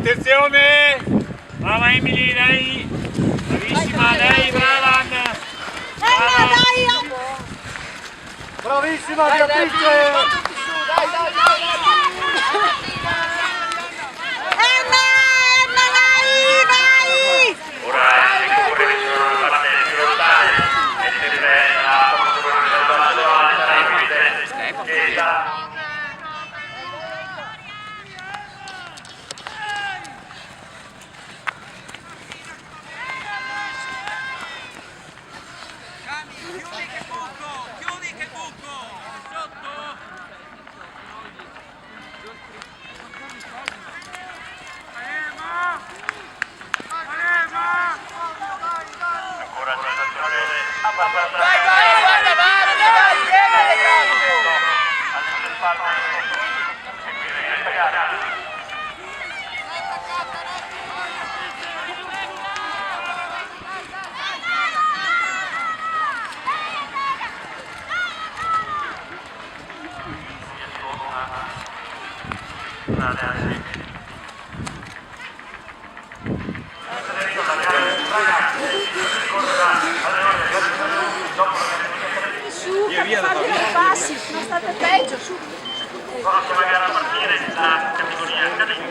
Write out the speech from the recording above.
attenzione! Brava Emily, dai! Bravissima, dai, brava Anna! Bravissima Beatrice! Chiudi che buco! Sotto! Ancora sensazione abbastanza. Vai! Alle sue spalle seguire questa gara. Passi, sono state peggio, su. Prossima gara a partire, la categoria cadetta.